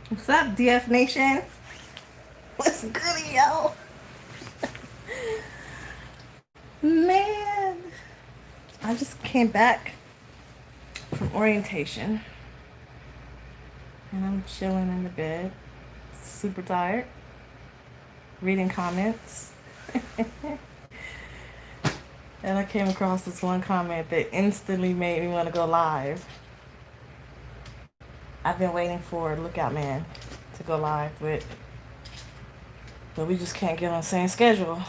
What's up, DF Nation? What's good, yo? Man, I just came back from orientation and I'm chilling in the bed, super tired, reading comments. And I came across this one comment that instantly made me want to go live. I've been waiting for Lookout Man to go live with, but we just can't get on the same schedule.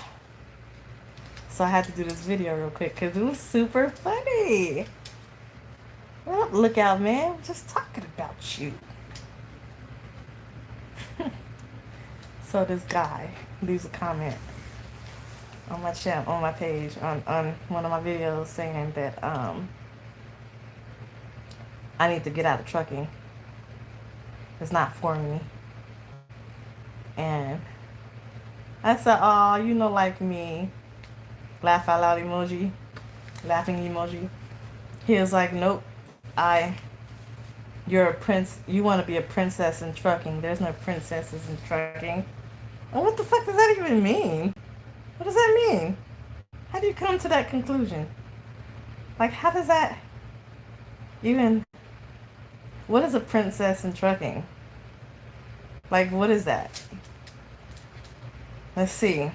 So I had to do this video real quick because it was super funny. What up, Lookout Man? Just talking about you. So this guy leaves a comment on my channel, on my page, on one of my videos saying that I need to get out of trucking. It's not for me. And I said, oh, you know, like me. Laugh out loud emoji. Laughing emoji. He was like, nope. You're a prince. You want to be a princess in trucking. There's no princesses in trucking. And what the fuck does that even mean? What does that mean? How do you come to that conclusion? Like, how does that even... What is a princess in trucking? Like, what is that? Let's see.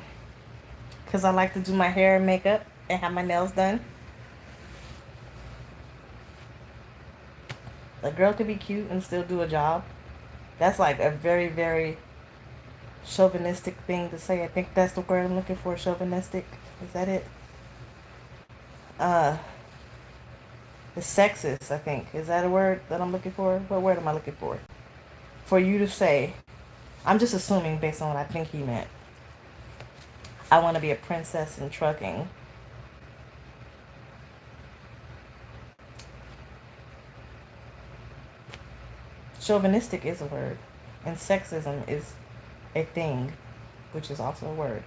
Because I like to do my hair and makeup and have my nails done. A girl could be cute and still do a job. That's like a very, very chauvinistic thing to say. I think that's the word I'm looking for. Chauvinistic. Is that it? It's sexist, I think. Is that a word that I'm looking for? What word am I looking for? For you to say, I'm just assuming based on what I think he meant. I want to be a princess in trucking. Chauvinistic is a word. And sexism is a thing, which is also a word.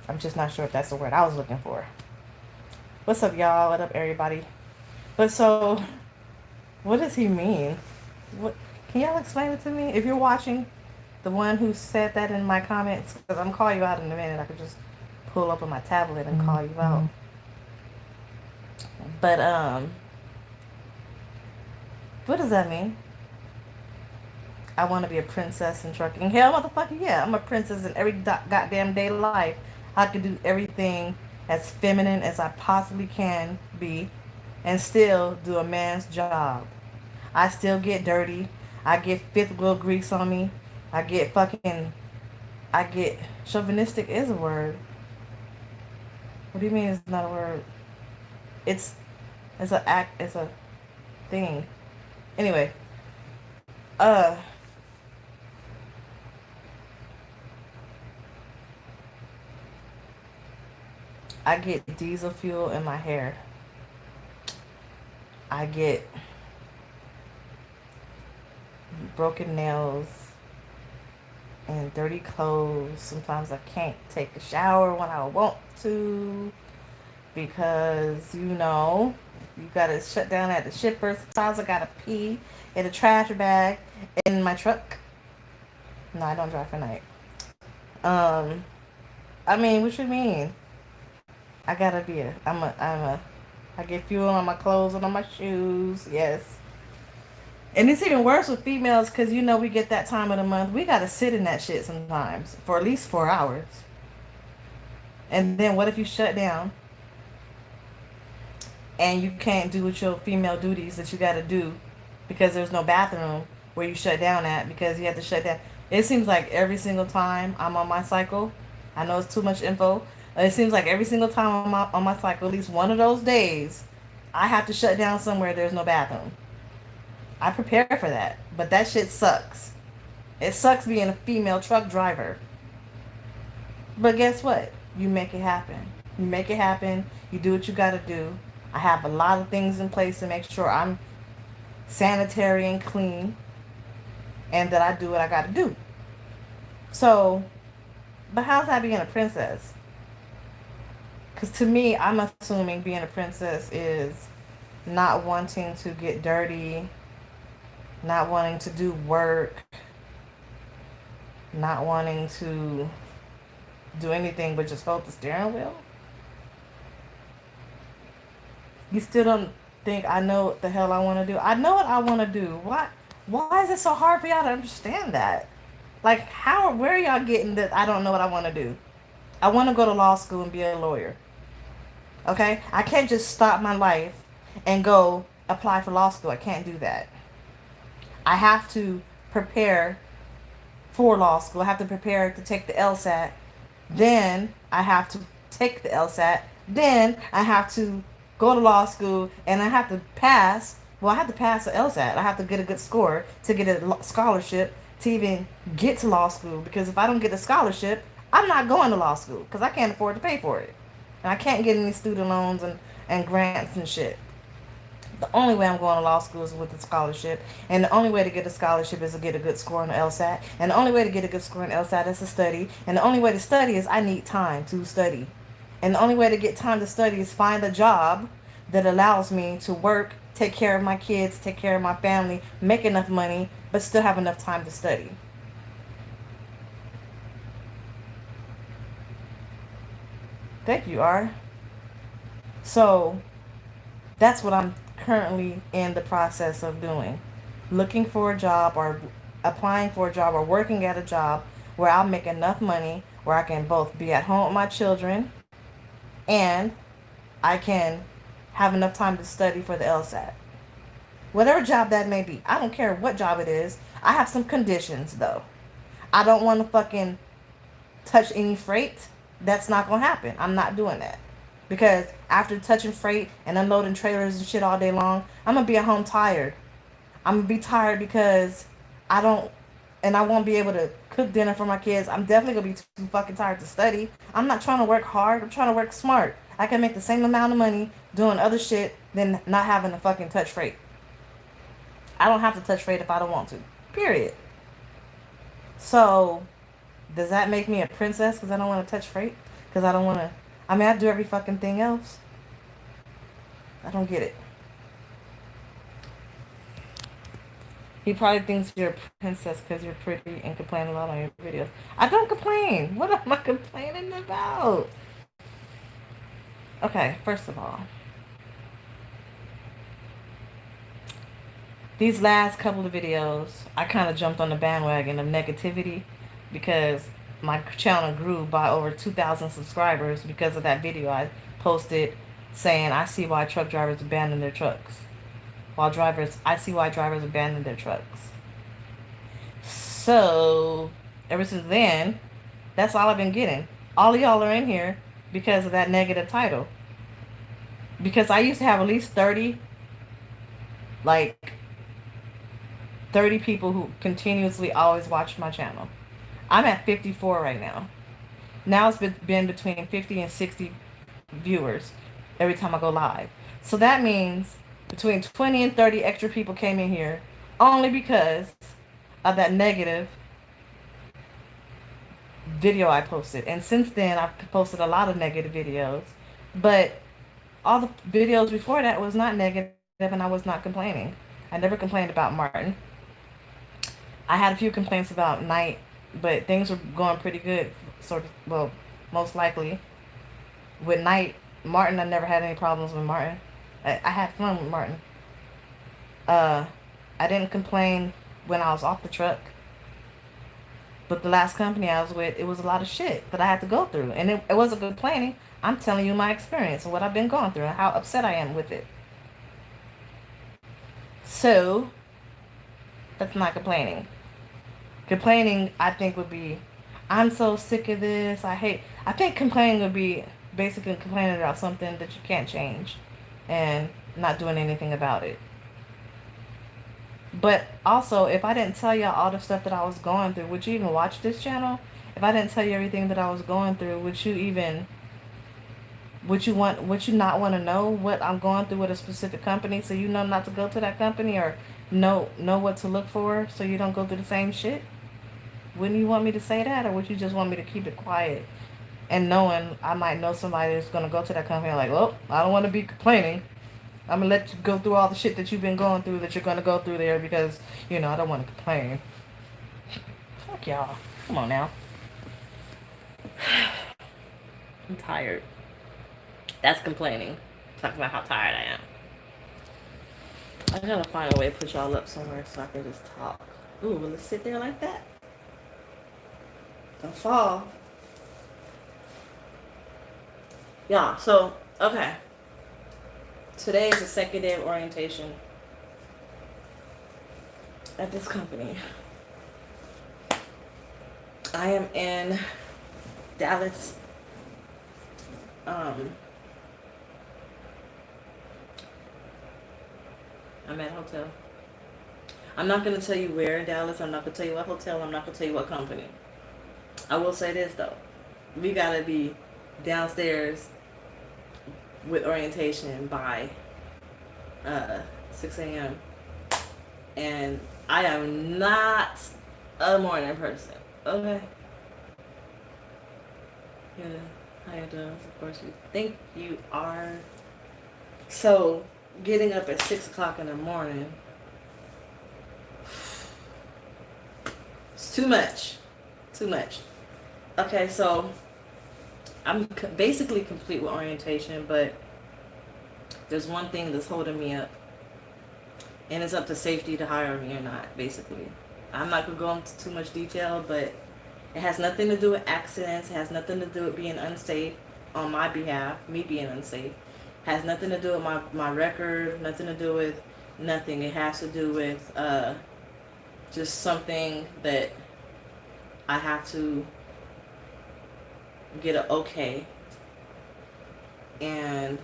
I'm just not sure if that's the word I was looking for. What's up, y'all? What up, everybody? But so, what does he mean? What? Can y'all explain it to me? If you're watching, the one who said that in my comments, because I'm calling you out in a minute. I could just pull up on my tablet and call you out. But what does that mean? I want to be a princess in trucking. Hell, motherfucker, yeah, I'm a princess in every goddamn day of life. I can do everything as feminine as I possibly can be and still do a man's job. I still get dirty. I get fifth wheel grease on me. I get chauvinistic is a word. What do you mean it's not a word? It's an act, it's a thing. Anyway, I get diesel fuel in my hair. I get broken nails and dirty clothes. Sometimes I can't take a shower when I want to because, you gotta shut down at the shipper. Sometimes I gotta pee in a trash bag in my truck. No, I don't drive for night. I mean, what you mean? I gotta be I get fuel on my clothes and on my shoes. Yes. And it's even worse with females because, we get that time of the month. We got to sit in that shit sometimes for at least 4 hours. And then what if you shut down and you can't do what your female duties that you got to do because there's no bathroom where you shut down at because you have to shut down. It seems like every single time I'm on my cycle, I know it's too much info. It seems like every single time I'm on my cycle, at least one of those days, I have to shut down somewhere there's no bathroom. I prepare for that, but that shit sucks. It sucks being a female truck driver. But guess what? You make it happen. You make it happen. You do what you got to do. I have a lot of things in place to make sure I'm sanitary and clean and that I do what I got to do. So, but how's that being a princess? Because to me, I'm assuming being a princess is not wanting to get dirty, not wanting to do work, not wanting to do anything but just hold the steering wheel. You still don't think I know what the hell I want to do? I know what I want to do. Why is it so hard for y'all to understand that? Like, where are y'all getting that I don't know what I want to do? I want to go to law school and be a lawyer. Okay? I can't just stop my life and go apply for law school. I can't do that. I have to prepare for law school. I have to prepare to take the LSAT. Then I have to take the LSAT. Then I have to go to law school and I have to pass. Well, I have to pass the LSAT. I have to get a good score to get a scholarship to even get to law school. Because if I don't get a scholarship, I'm not going to law school because I can't afford to pay for it. And I can't get any student loans and grants and shit. The only way I'm going to law school is with a scholarship. And the only way to get a scholarship is to get a good score on the LSAT. And the only way to get a good score on the LSAT is to study. And the only way to study is I need time to study. And the only way to get time to study is find a job that allows me to work, take care of my kids, take care of my family, make enough money, but still have enough time to study. Thank you, R. So that's what I'm currently in the process of doing. Looking for a job or applying for a job or working at a job where I'll make enough money where I can both be at home with my children and I can have enough time to study for the LSAT. Whatever job that may be. I don't care what job it is. I have some conditions though. I don't want to fucking touch any freight. That's not going to happen. I'm not doing that. Because after touching freight and unloading trailers and shit all day long, I'm going to be at home tired. I'm going to be tired because I won't be able to cook dinner for my kids. I'm definitely going to be too fucking tired to study. I'm not trying to work hard. I'm trying to work smart. I can make the same amount of money doing other shit than not having to fucking touch freight. I don't have to touch freight if I don't want to. Period. So, does that make me a princess because I don't want to touch freight? Because I don't want to... I mean, I do every fucking thing else. I don't get it. He probably thinks you're a princess because you're pretty and complain a lot on your videos. I don't complain. What am I complaining about? Okay, first of all, these last couple of videos, I kind of jumped on the bandwagon of negativity because my channel grew by over 2,000 subscribers because of that video I posted saying, I see why truck drivers abandon their trucks. I see why drivers abandon their trucks. So, ever since then, that's all I've been getting. All of y'all are in here because of that negative title. Because I used to have at least 30 people who continuously always watch my channel. I'm at 54 right now. Now it's been between 50 and 60 viewers every time I go live. So that means between 20 and 30 extra people came in here only because of that negative video I posted. And since then, I've posted a lot of negative videos. But all the videos before that was not negative and I was not complaining. I never complained about Martin. I had a few complaints about Knight, but things were going pretty good, sort of, well, most likely. With Martin, I never had any problems with Martin. I had fun with Martin. I didn't complain when I was off the truck. But the last company I was with, it was a lot of shit that I had to go through. And it wasn't complaining. I'm telling you my experience and what I've been going through and how upset I am with it. So, that's not complaining. Complaining, I think, would be, I'm so sick of this. I think complaining would be basically complaining about something that you can't change and not doing anything about it. But also, if I didn't tell y'all all the stuff that I was going through, would you even watch this channel? If I didn't tell you everything that I was going through, would you not want to know what I'm going through with a specific company so you know not to go to that company or know what to look for so you don't go through the same shit? Wouldn't you want me to say that, or would you just want me to keep it quiet and knowing I might know somebody that's going to go to that company like, well, I don't want to be complaining. I'm gonna let you go through all the shit that you've been going through, that you're gonna go through there, because I don't want to complain. Fuck y'all. Come on now. I'm tired. That's complaining. Talking about how tired I am. I gotta find a way to put y'all up somewhere so I can just talk. Ooh, will it sit there like that? Don't fall. Yeah, so, okay. Today is the second day of orientation at this company. I am in Dallas. I'm at a hotel. I'm not going to tell you where in Dallas. I'm not going to tell you what hotel. I'm not going to tell you what company. I will say this, though. We got to be downstairs with orientation by 6 a.m. And I am not a morning person. Okay? Yeah. How you doing? Of course you think you are. So, getting up at 6 o'clock in the morning, it's too much. Too much. Okay, so I'm basically complete with orientation, but there's one thing that's holding me up. And it's up to safety to hire me or not, basically. I'm not going to go into too much detail, but it has nothing to do with accidents. It has nothing to do with being unsafe on my behalf, me being unsafe. It has nothing to do with my record, nothing to do with nothing. It has to do with just something that I have to get an okay. And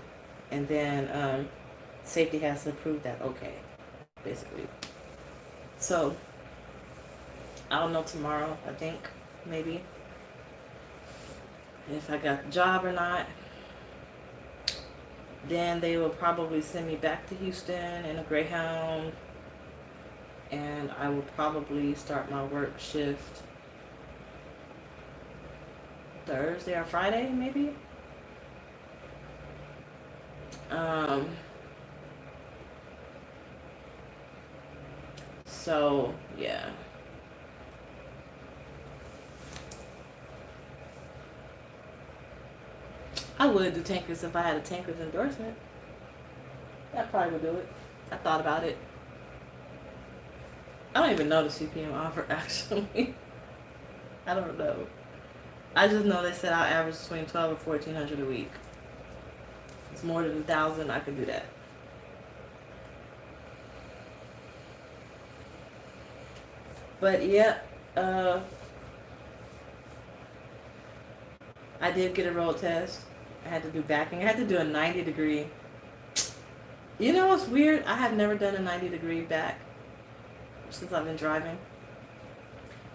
then safety has to approve that okay, basically. So, I don't know tomorrow, I think, maybe, if I got the job or not. Then they will probably send me back to Houston in a Greyhound, and I will probably start my work shift Thursday or Friday, maybe. So, yeah. I would do tankers if I had a tankers endorsement. That probably would do it. I thought about it. I don't even know the CPM offer, actually. I don't know. I just know they said I'll average between 12 and 1,400 a week. It's more than 1,000, I could do that. But yeah, I did get a road test. I had to do backing. I had to do a 90-degree. You know what's weird? I have never done a 90-degree back since I've been driving.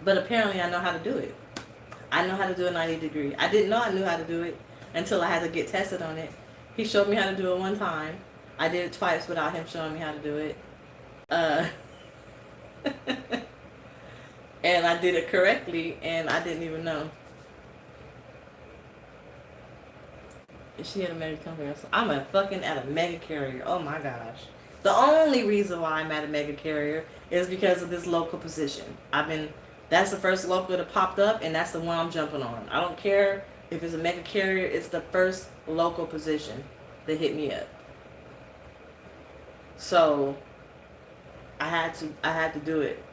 But apparently I know how to do it. I know how to do a 90-degree. I didn't know I knew how to do it until I had to get tested on it. He showed me how to do it one time. I did it twice without him showing me how to do it. And I did it correctly, and I didn't even know. Is she at a mega company or something? I'm at a mega carrier. Oh my gosh. The only reason why I'm at a mega carrier is because of this local position. That's the first local that popped up, and that's the one I'm jumping on. I don't care if it's a mega carrier. It's the first local position that hit me up. So I had to do it.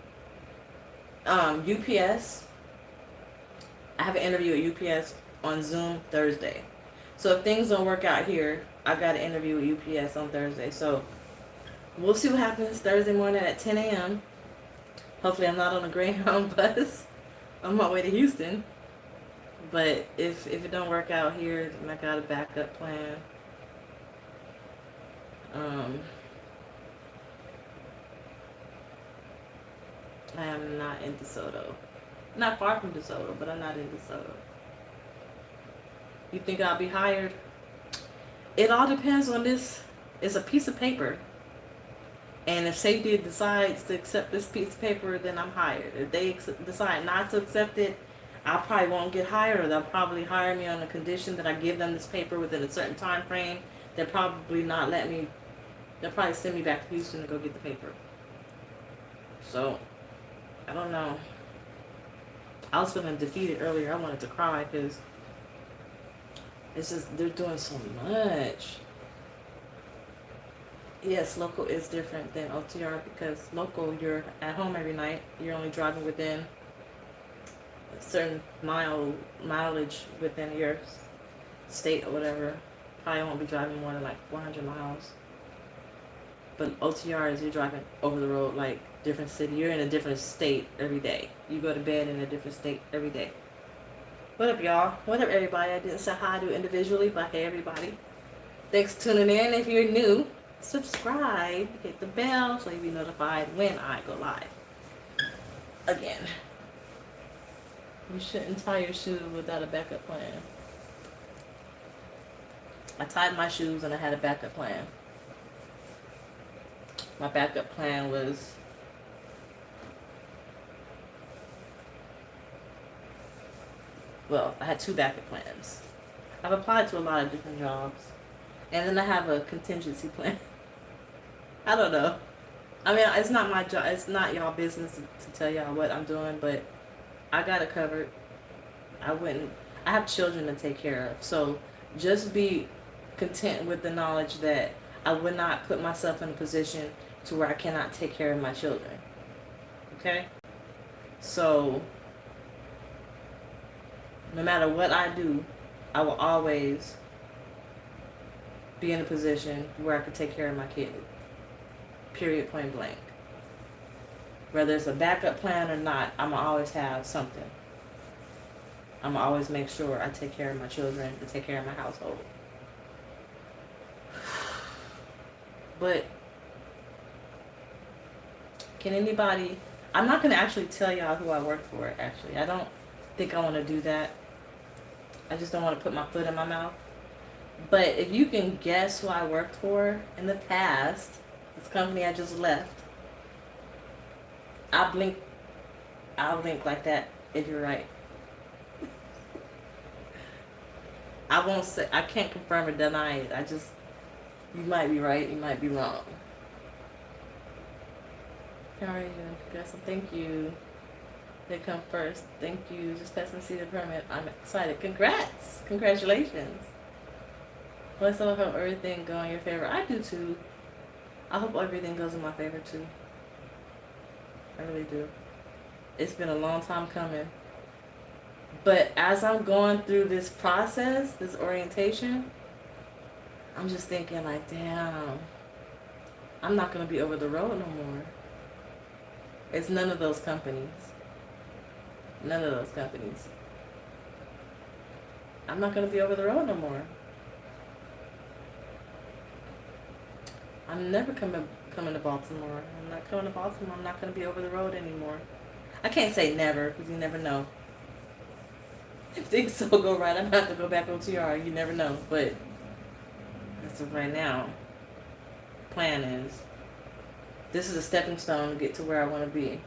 UPS. I have an interview at UPS on Zoom Thursday. So if things don't work out here, I got an interview with UPS on Thursday. So we'll see what happens Thursday morning at 10 a.m. Hopefully I'm not on a Greyhound bus on my way to Houston. But if it don't work out here, then I got a backup plan. I am not in DeSoto. Not far from DeSoto, but I'm not in DeSoto. You think I'll be hired? It all depends on this. It's a piece of paper. And if safety decides to accept this piece of paper, then I'm hired. If they decide not to accept it, I probably won't get hired. They'll probably hire me on the condition that I give them this paper within a certain time frame. They'll probably not let me they'll probably send me back to Houston to go get the paper. So, I don't know. I was feeling defeated earlier. I wanted to cry because it's just, they're doing so much. Yes, local is different than OTR because local, you're at home every night. You're only driving within a certain mileage within your state or whatever. Probably won't be driving more than like 400 miles. But OTR is you're driving over the road, like different city. You're in a different state every day. You go to bed in a different state every day. What up, y'all? What up, everybody? I didn't say hi to individually, but hey, everybody. Thanks for tuning in. If you're new, subscribe, hit the bell so you'll be notified when I go live. Again, you shouldn't tie your shoe without a backup plan. I tied my shoes and I had a backup plan. My backup plan was I had two backup plans. I've applied to a lot of different jobs. And then I have a contingency plan. I don't know. I mean, it's not my job. It's not y'all business to tell y'all what I'm doing, but I got it covered. I have children to take care of. So just be content with the knowledge that I would not put myself in a position to where I cannot take care of my children. Okay? So no matter what I do, I will always be in a position where I can take care of my kid. Period, point blank. Whether it's a backup plan or not, I'm going to always have something. I'm going to always make sure I take care of my children and take care of my household. But can anybody... I'm not going to actually tell y'all who I work for, actually. I don't think I want to do that. I just don't want to put my foot in my mouth. But if you can guess who I worked for in the past, this company I just left, I'll blink like that if you're right. I won't say, I can't confirm or deny it. You might be right, you might be wrong. How are you? Guess thank you. They come first. Thank you. Just pass me see the permit. I'm excited. Congrats. Congratulations. Let's hope everything go in your favor. I do too. I hope everything goes in my favor too. I really do. It's been a long time coming. But as I'm going through this process, this orientation, I'm just thinking like, damn, I'm not going to be over the road no more. It's none of those companies. None of those companies. I'm not going to be over the road no more. I'm never coming to Baltimore. I'm not coming to Baltimore. I'm not going to be over the road anymore. I can't say never because you never know. If things so go right, I'm going to have to go back OTR. You never know. But as of right now, plan is, this is a stepping stone to get to where I want to be.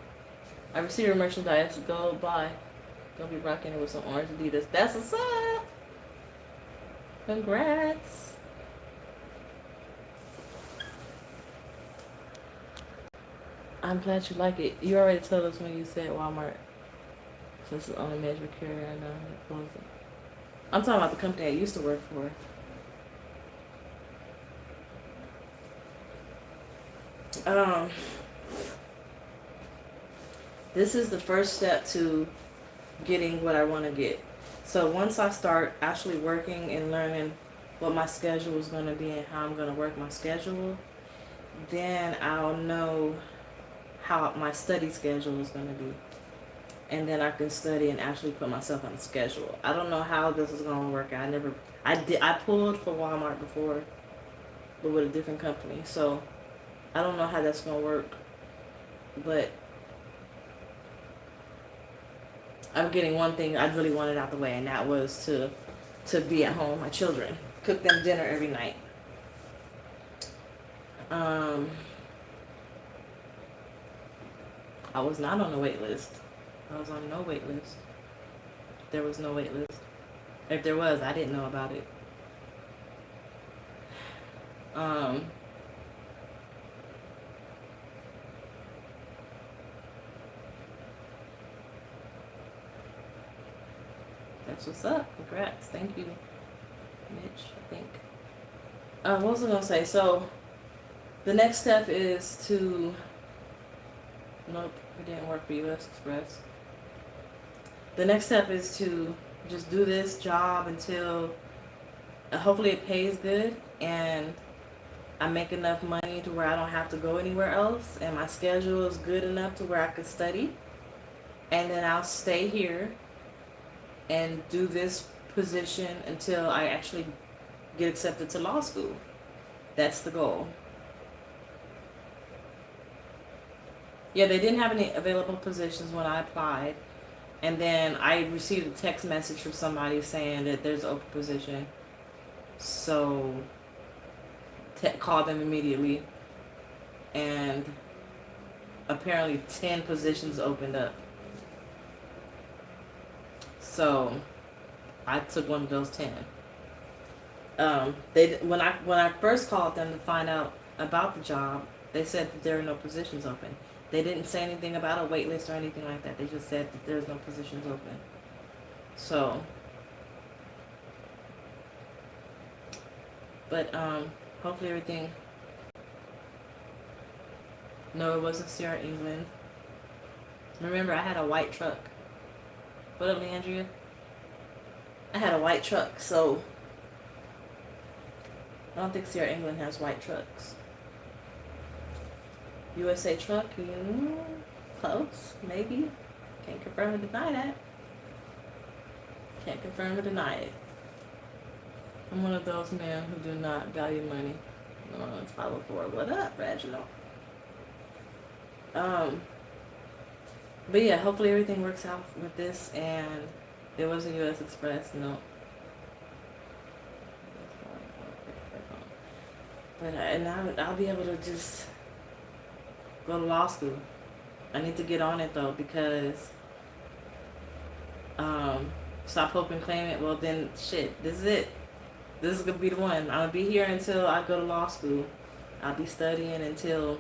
I received your merchandise. Go buy. Gonna be rocking it with some orange Adidas. That's what's up. Congrats. I'm glad you like it. You already told us when you said Walmart. Since it's the only major carrier I know that closed it. I'm talking about the company I used to work for. This is the first step to getting what I want to get. So once I start actually working and learning what my schedule is going to be and how I'm going to work my schedule, then I'll know how my study schedule is going to be. And then I can study and actually put myself on a schedule. I don't know how this is going to work. I pulled for Walmart before, but with a different company. So I don't know how that's going to work. But I'm getting one thing I really wanted out the way, and that was to be at home with my children. Cook them dinner every night. I was not on the wait list. I was on no wait list. There was no wait list. If there was, I didn't know about it. That's what's up. Congrats. Thank you, Mitch, I think. What was I going to say? So, the next step is to... Nope, it didn't work for US Express. The next step is to just do this job until hopefully it pays good and I make enough money to where I don't have to go anywhere else and my schedule is good enough to where I could study. And then I'll stay here and do this position until I actually get accepted to law school. That's the goal. Yeah, they didn't have any available positions when I applied. And then I received a text message from somebody saying that there's an open position. So, call them immediately. And apparently 10 positions opened up. So, I took one of those 10. When I first called them to find out about the job, they said that there are no positions open. They didn't say anything about a wait list or anything like that. They just said that there's no positions open. So, but hopefully everything. No, it wasn't Sierra England. Remember, I had a white truck. What up, Andrea? I had a white truck, so I don't think Sierra England has white trucks. USA truck, close, maybe. Can't confirm or deny that. Can't confirm or deny it. I'm one of those men who do not value money. No, it's 504. What up, Reginald? But yeah, hopefully everything works out with this, and it wasn't US Express, no. But I'll be able to just go to law school. I need to get on it though, because stop, hope, and claim it. Well then, shit, this is it. This is gonna be the one. I'm gonna be here until I go to law school. I'll be studying until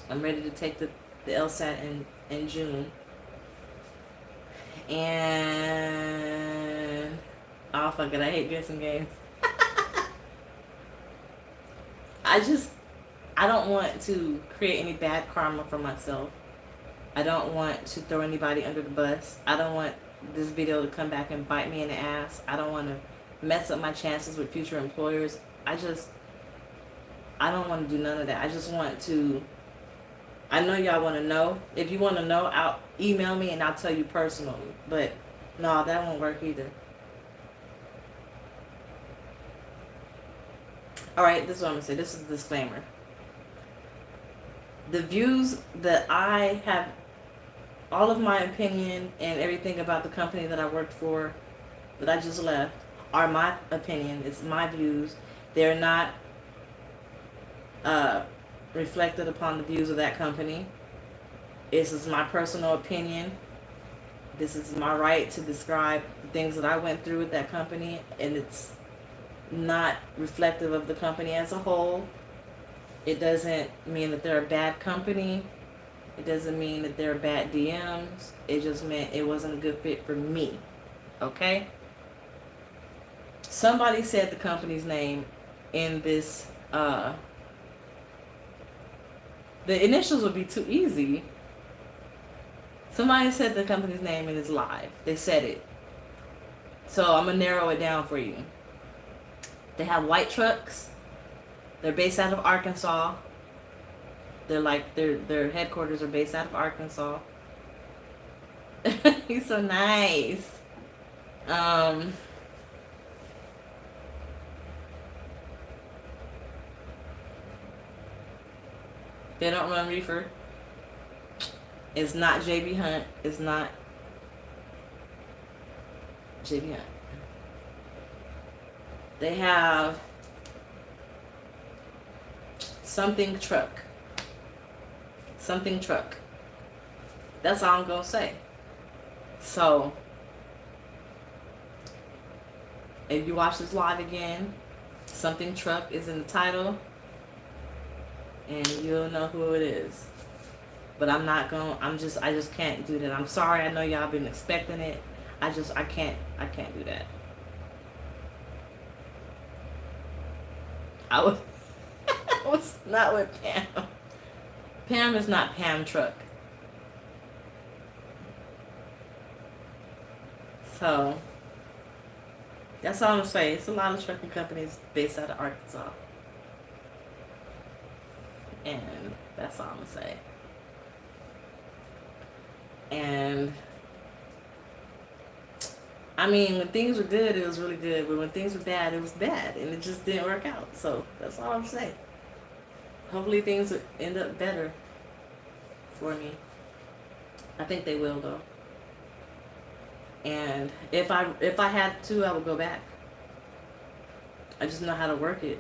I'm ready to take the LSAT in June. And oh fuck it, I hate guessing games. I don't want to create any bad karma for myself. I don't want to throw anybody under the bus. I don't want this video to come back and bite me in the ass. I don't want to mess up my chances with future employers. I don't want to do none of that. I just want to, I know y'all want to know. If you want to know, email me and I'll tell you personally. But no, that won't work either. Alright, this is what I'm going to say. This is a disclaimer. The views that I have, all of my opinion and everything about the company that I worked for, that I just left, are my opinion. It's my views. They're not reflected upon the views of that company. This is my personal opinion. This is my right to describe the things that I went through with that company, and it's not reflective of the company as a whole. It doesn't mean that they're a bad company. It doesn't mean that they're bad DMs. It just meant it wasn't a good fit for me. Okay? Somebody said the company's name in this, the initials would be too easy. Somebody said the company's name and it's live. They said it. So I'm going to narrow it down for you. They have white trucks. They're based out of Arkansas. Their headquarters are based out of Arkansas. He's so nice. They don't run reefer. It's not JB Hunt. It's not JB Hunt. They have something truck. Something truck. That's all I'm going to say. So, if you watch this live again, something truck is in the title. And you'll know who it is. But I'm not going, I just can't do that. I'm sorry, I know y'all been expecting it. I can't do that. I was I was not with Pam. Pam is not Pam Truck. So that's all I'm gonna say. It's a lot of trucking companies based out of Arkansas. And that's all I'm gonna say. And I mean, when things were good, it was really good. But when things were bad, it was bad. And it just didn't work out. So that's all I'm saying. Hopefully things will end up better for me. I think they will, though. And if I had to, I would go back. I just know how to work it.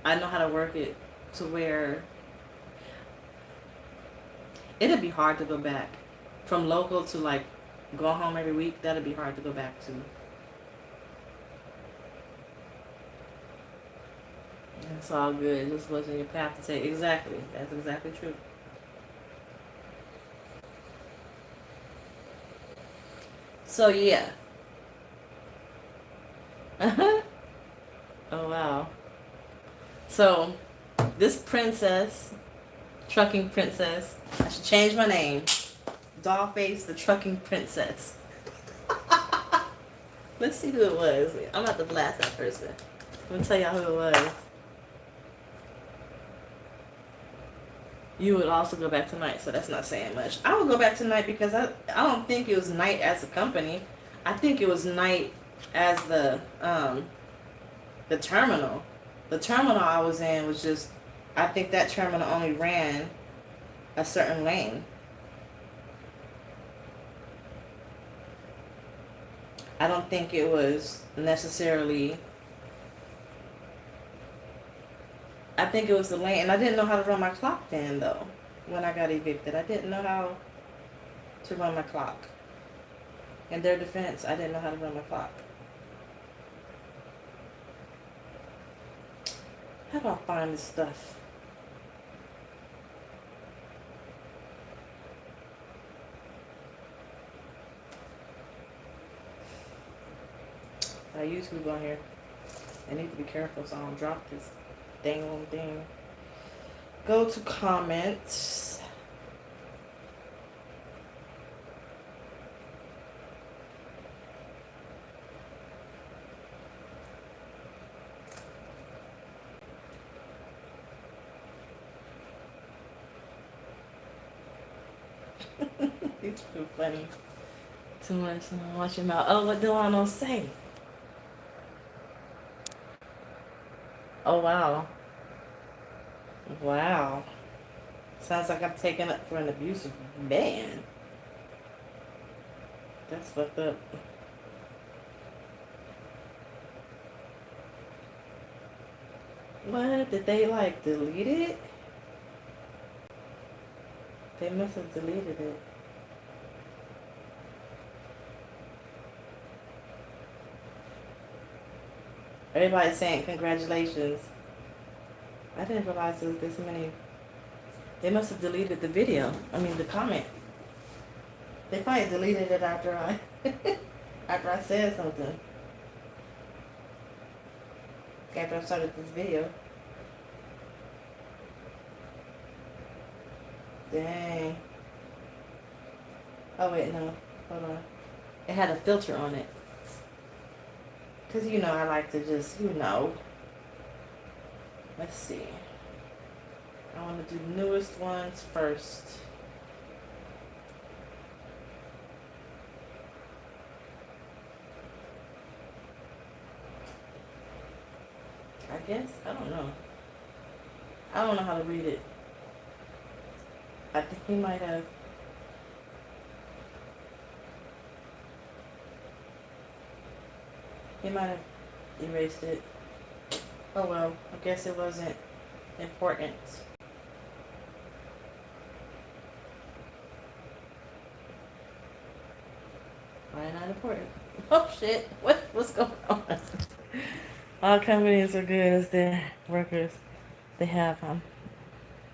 I know how to work it to where it'd be hard to go back. From local to like go home every week, that'd be hard to go back to. It's all good. It just wasn't your path to take. Exactly. That's exactly true. So yeah. Oh wow. So this princess, trucking princess, I should change my name. DollFace the trucking princess. Let's see who it was. I'm about to blast that person. I'm gonna tell y'all who it was. You would also go back tonight, so that's not saying much. I would go back tonight because I don't think it was night as a company. I think it was night as the terminal. The terminal I was in was just, I think that terminal only ran a certain lane. I don't think it was necessarily, I think it was the lane, and I didn't know how to run my clock then, though, when I got evicted. I didn't know how to run my clock. In their defense, I didn't know how to run my clock. How do I find this stuff? I YouTube on here. I need to be careful so I don't drop this dang old thing. Go to comments. It's too funny. Too much. Watch your mouth. Oh, what do I not say? Oh, wow. Wow. Sounds like I'm taking up for an abusive man. That's fucked up. What? Did they, like, delete it? They must have deleted it. Everybody's saying congratulations. I didn't realize there was this many. They must have deleted the video. I mean the comment. They probably deleted it after I after I said something. After I started this video. Dang. Oh wait, no. Hold on. It had a filter on it. Because, you know, I like to just, you know. Let's see. I want to do newest ones first. I guess. I don't know. I don't know how to read it. I think he might have. He might have erased it. Oh well, I guess it wasn't important. Why not important? Oh shit, what's going on? All companies are good as their workers. They have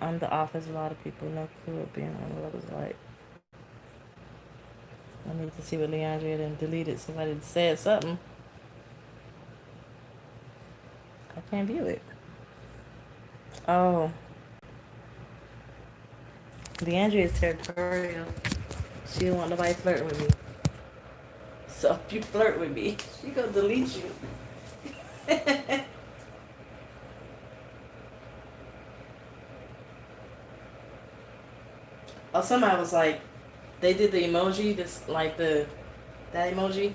on the office, a lot of people no clue what being on the road is like. I need to see what Leandria then deleted. Somebody said something. I can't view it. Oh, Leandria is territorial. She don't want nobody flirting with me. So if you flirt with me, she gonna delete you. Oh, somebody was like, they did the emoji, this like that emoji,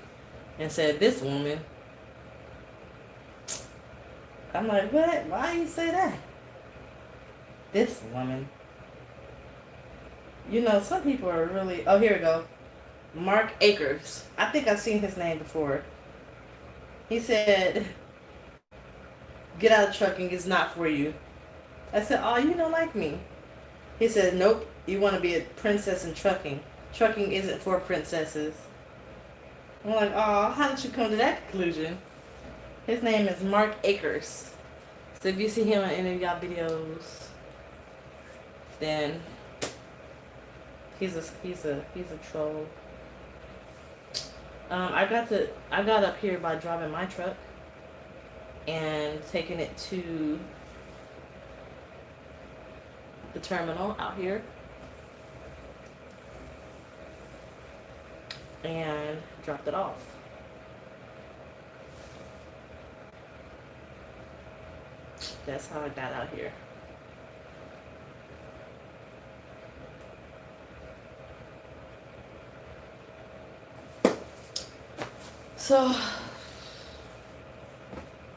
and said this woman. I'm like, what? Why you say that? This woman. You know, some people are really. Oh, here we go. Mark Akers. I think I've seen his name before. He said, "Get out of trucking. It's not for you." I said, "Oh, you don't like me." He said, "Nope. You want to be a princess in trucking. Trucking isn't for princesses." I'm like, "Oh, how did you come to that conclusion?" His name is Mark Akers. So if you see him in any of y'all videos, then he's a troll. I got up here by driving my truck and taking it to the terminal out here and dropped it off. That's how I got out here. So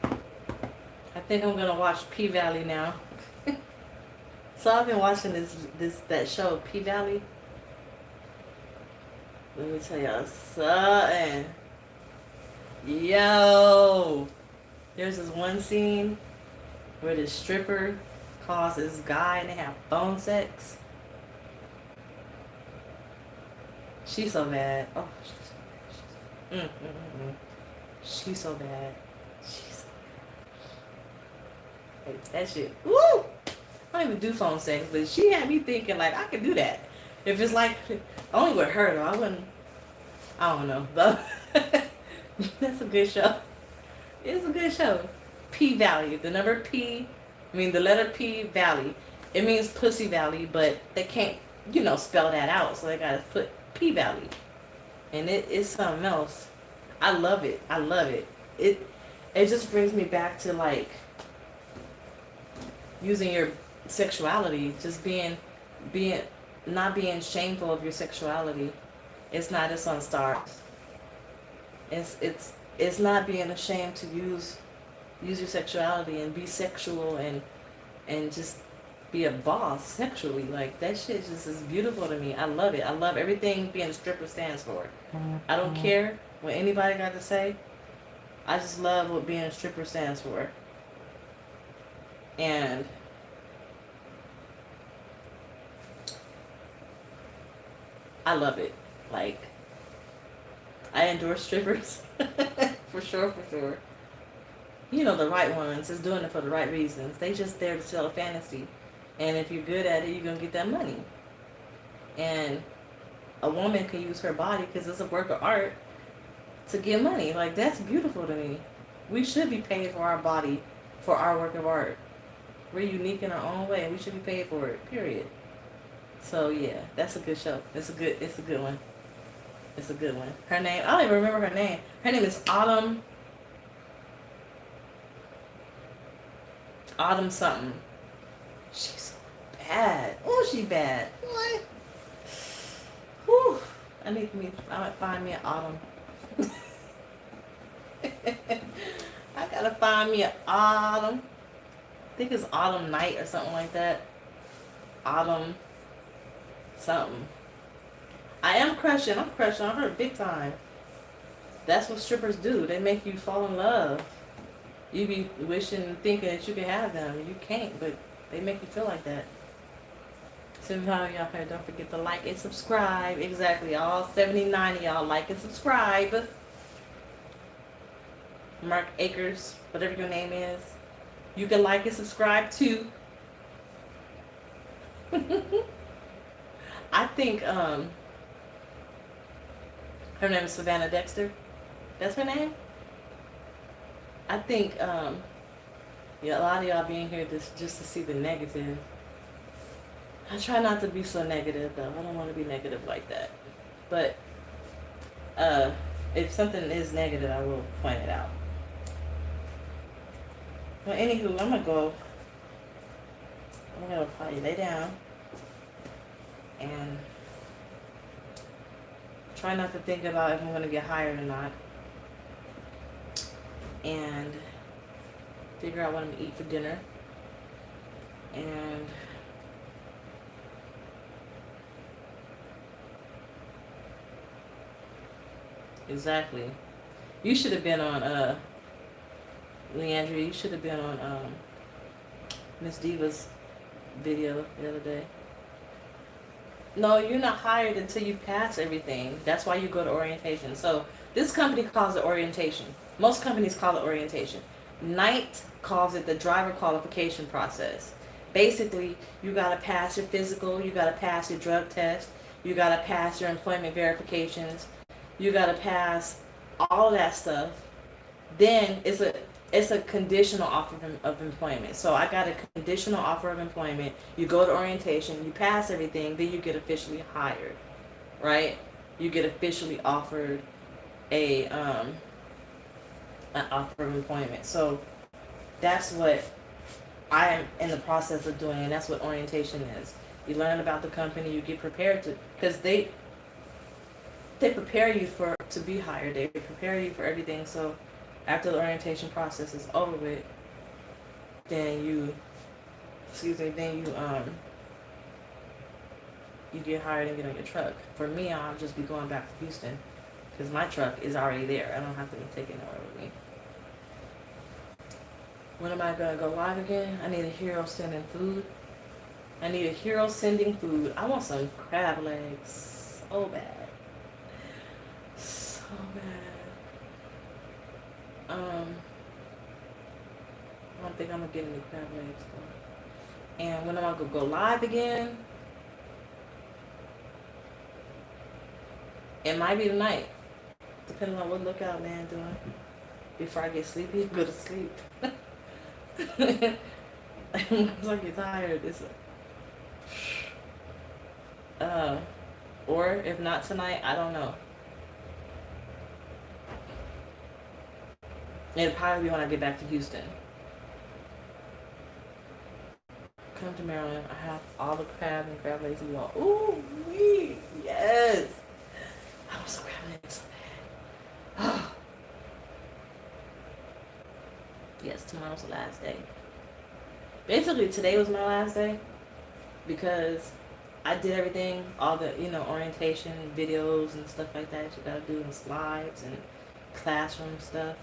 I think I'm gonna watch P-Valley now. So I've been watching that show P-Valley. Let me tell y'all something. Yo, there's this one scene where this stripper calls this guy and they have phone sex. She's so bad. Oh, she's so bad. She's so bad. She's so bad. Like, that shit. Woo! I don't even do phone sex, but she had me thinking like I could do that. If it's like only with her though, I wouldn't. I don't know, but that's a good show. It's a good show. P Valley, the number P, the letter P Valley. It means Pussy Valley, but they can't, spell that out, so they gotta put P Valley, and it's something else. I love it. I love it. It just brings me back to like using your sexuality, just being not being shameful of your sexuality. It's not just on stars. It's not being ashamed to use your sexuality and be sexual and just be a boss sexually. Like that shit just is beautiful to me. I love it. I love everything being a stripper stands for. I don't care what anybody got to say. I just love what being a stripper stands for. And I love it. Like, I endorse strippers. For sure. The right ones is doing it for the right reasons. They just there to sell a fantasy. And if you're good at it, you're going to get that money. And a woman can use her body, because it's a work of art, to get money. Like, that's beautiful to me. We should be paid for our body, for our work of art. We're unique in our own way, and we should be paid for it, period. So, yeah, that's a good show. It's a good one. It's a good one. Her name, I don't even remember her name. Her name is Autumn something. She's so bad. Oh, she bad. What? Whew. I might find me an Autumn. I gotta find me an Autumn. I think it's Autumn Night or something like that. Autumn something. I'm crushing on her big time. That's what strippers do. They make you fall in love. You be wishing and thinking that you can have them. You can't, but they make you feel like that. So how y'all here, don't forget to like and subscribe. Exactly. All 79 of y'all like and subscribe. Mark Akers, whatever your name is. You can like and subscribe too. I think Her name is Savannah Dexter. That's her name? I think, yeah, a lot of y'all being here just to see the negative. I try not to be so negative, though. I don't want to be negative like that. But if something is negative, I will point it out. Well, anywho, I'm gonna probably lay down and try not to think about if I'm gonna get hired or not, and figure out what I'm gonna eat for dinner, and exactly. You should have been on Leandra, you should have been on Miss Diva's video the other day. No, you're not hired until you pass everything. That's why you go to orientation. So this company calls it orientation. Most companies call it orientation. Knight calls it the driver qualification process. Basically, you gotta pass your physical, you gotta pass your drug test, you gotta pass your employment verifications, you gotta pass all that stuff. Then it's a conditional offer of employment. So I got a conditional offer of employment. You go to orientation, you pass everything, then you get officially hired, right? You get officially offered an offer of employment. So that's what I am in the process of doing, and that's what orientation is. You learn about the company, you get prepared to, because they prepare you to be hired. They prepare you for everything. So after the orientation process is over with, then you get hired and get on your truck. For me, I'll just be going back to Houston because my truck is already there. I don't have to take it nowhere with me. When am I gonna go live again? I need a hero sending food. I want some crab legs so bad. So bad. I don't think I'm gonna get any crab legs though. And when am I gonna go live again? It might be tonight, depending on what lookout man doing. Before I get sleepy, go to sleep. Once I get tired, or if not tonight, I don't know. It'll probably be when I get back to Houston. Come to Maryland. I have all the crab and crab legs you want. Ooh, wee, yes. I want some crab legs so bad. Yes, tomorrow's the last day. Basically, today was my last day because I did everything, all the, orientation videos and stuff like that you gotta do, and slides and classroom stuff.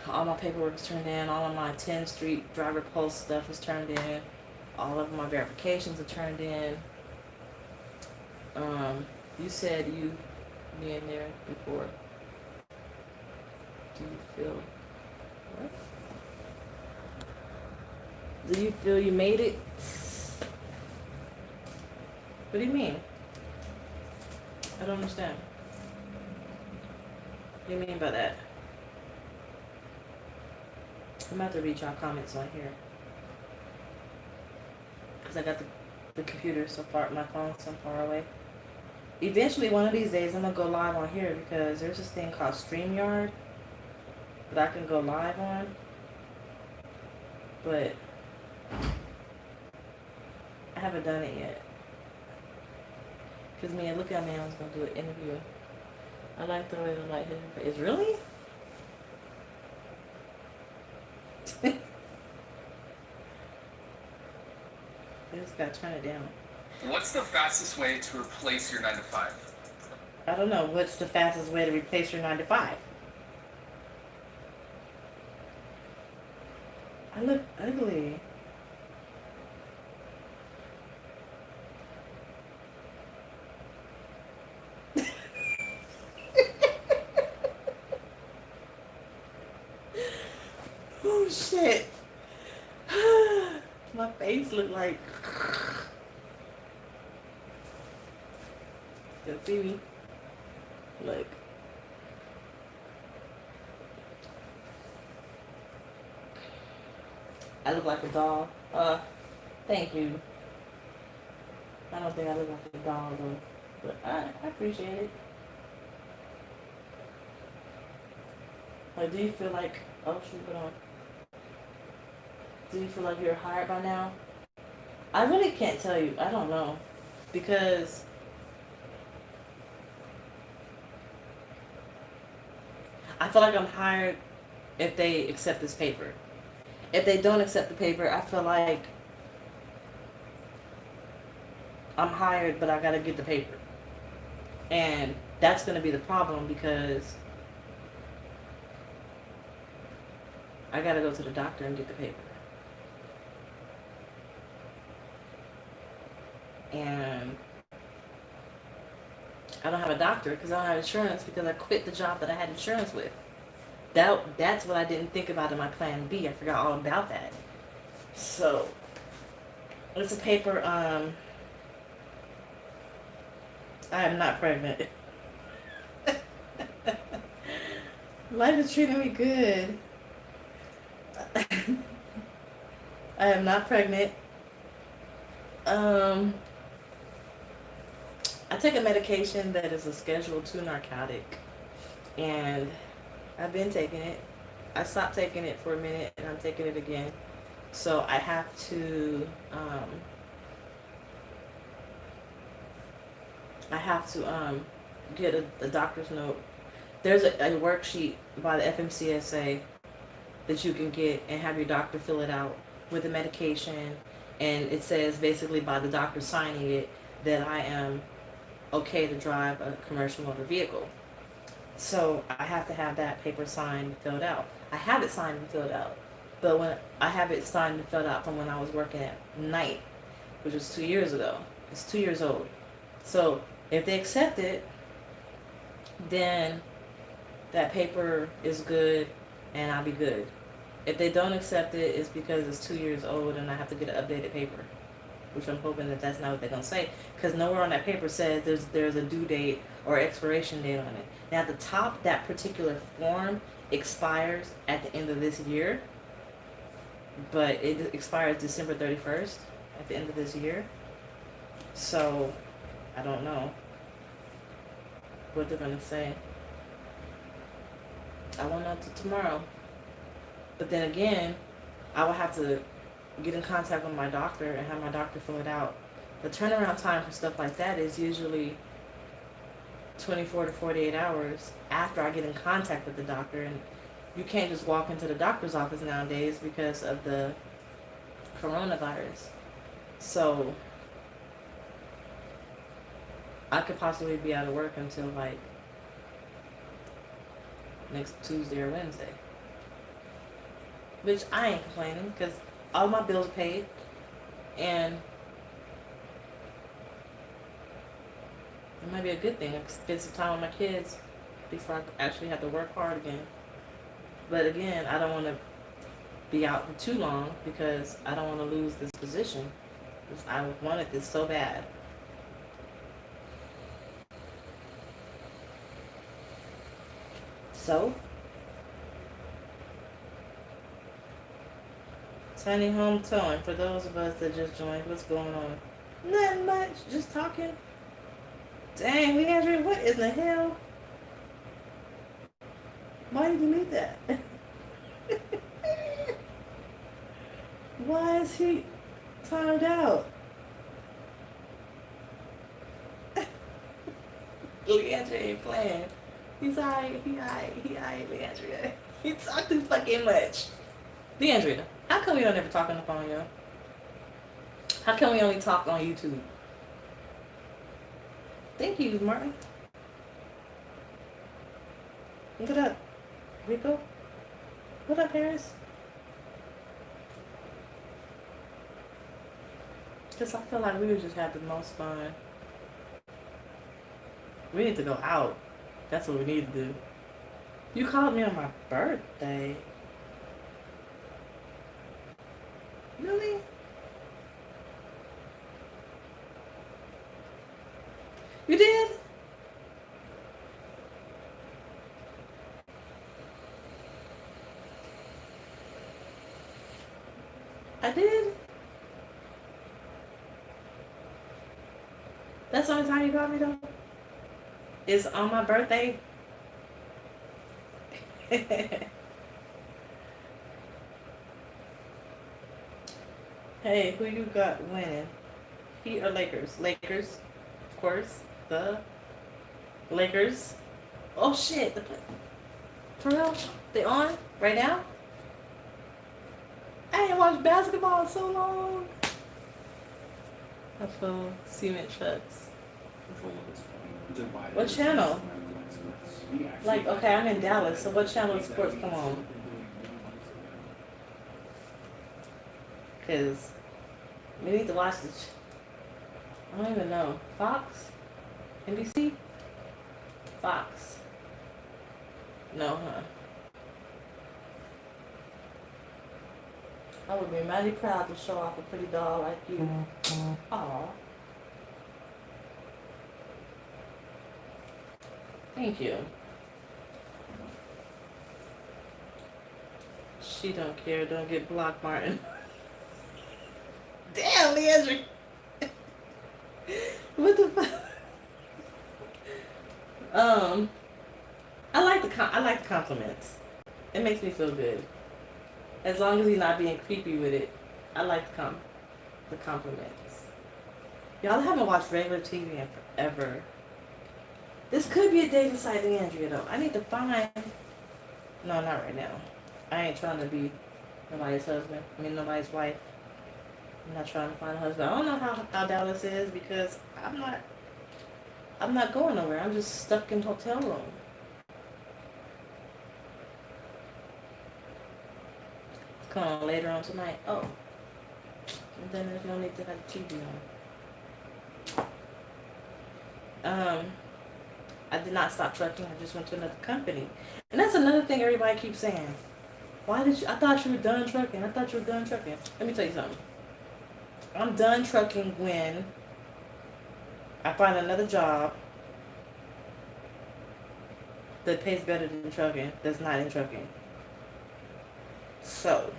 All my paperwork is turned in. All of my 10th Street driver post stuff is turned in. All of my verifications are turned in. You said you being there before. Do you feel what? Do you feel you made it? What do you mean? I don't understand. What do you mean by that? I'm about to read y'all comments on here. Because I got the computer so far, my phone so far away. Eventually, one of these days, I'm going to go live on here because there's this thing called StreamYard that I can go live on. But I haven't done it yet. Because me and Lookout Man was going to do an interview. I like the way the light hit her face. Really? I just gotta turn it down. What's the fastest way to replace your 9 to 5? I don't know. What's the fastest way to replace your 9 to 5? I look ugly. Oh shit. My face look like. You see me? Like, I look like a doll. Thank you. I don't think I look like a doll though, but I appreciate it. Like, do you feel like, oh shoot, hold on. Do you feel like you're hired by now? I really can't tell you. I don't know. Because I feel like I'm hired if they accept this paper. If they don't accept the paper, I feel like I'm hired, but I gotta get the paper. And that's gonna be the problem because I gotta go to the doctor and get the paper. And I don't have a doctor because I don't have insurance because I quit the job that I had insurance with. That's what I didn't think about in my plan B. I forgot all about that. So it's a paper. I am not pregnant. Life is treating me good. I am not pregnant. I take a medication that is a Schedule 2 narcotic, and I've been taking it. I stopped taking it for a minute, and I'm taking it again. So I have to get a doctor's note. There's a worksheet by the FMCSA that you can get and have your doctor fill it out with the medication, and it says basically by the doctor signing it that I am okay to drive a commercial motor vehicle. So I have to have that paper signed and filled out. I have it signed and filled out, but when I have it signed and filled out from when I was working at night, which was 2 years ago. It's 2 years old. So if they accept it, then that paper is good and I'll be good. If they don't accept it, it's because it's 2 years old and I have to get an updated paper, which I'm hoping that that's not what they're going to say, because nowhere on that paper says there's a due date or expiration date on it. Now at the top, that particular form expires at the end of this year, but it expires December 31st at the end of this year. So I don't know what they're going to say. I won't know until tomorrow. But then again, I will have to get in contact with my doctor and have my doctor fill it out. The turnaround time for stuff like that is usually 24 to 48 hours after I get in contact with the doctor. And you can't just walk into the doctor's office nowadays because of the coronavirus. So I could possibly be out of work until like next Tuesday or Wednesday. Which I ain't complaining because all my bills are paid, and it might be a good thing. I can spend some time with my kids before I actually have to work hard again. But again, I don't want to be out for too long because I don't want to lose this position. I wanted this so bad. So, tiny home towing. For those of us that just joined, what's going on? Nothing much. Just talking. Dang, Leandra, what in the hell? Why did you delete that? Why is he timed out? Leandra ain't playing. He's alright, Leandra. He talk too fucking much. Leandra, how come we don't ever talk on the phone, yo? How come we only talk on YouTube? Thank you, Martin. What up, Rico? What up, Paris? Because I feel like we would just have the most fun. We need to go out. That's what we need to do. You called me on my birthday. Really? You did? I did. That's the only time you called me though. It's on my birthday. Hey, who you got winning? Heat or Lakers? Lakers, of course. The Lakers. Oh shit! For real? They on right now? I ain't watched basketball in so long. I feel cement trucks. What channel? Like, okay, I'm in Dallas, so what channel of sports come on? Because we need to watch this. I don't even know. Fox? NBC? Fox. No, huh? I would be mighty proud to show off a pretty doll like you. Aw. Thank you. She don't care. Don't get blocked, Martin. Damn, Leandra. What the fuck? I like the compliments. It makes me feel good. As long as he's not being creepy with it, I like the compliments. Y'all haven't watched regular TV in forever. This could be a dating site to Andrea though. I need to find. No, not right now. I ain't trying to be nobody's husband. I mean nobody's wife. I'm not trying to find a husband. I don't know how Dallas is because I'm not going nowhere. I'm just stuck in hotel room. It's coming on later on tonight. Oh. And then there's no need to have the TV on. I did not stop trucking. I just went to another company. And that's another thing everybody keeps saying. Why did you? I thought you were done trucking. I thought you were done trucking. Let me tell you something. I'm done trucking when I find another job that pays better than trucking, that's not in trucking. So,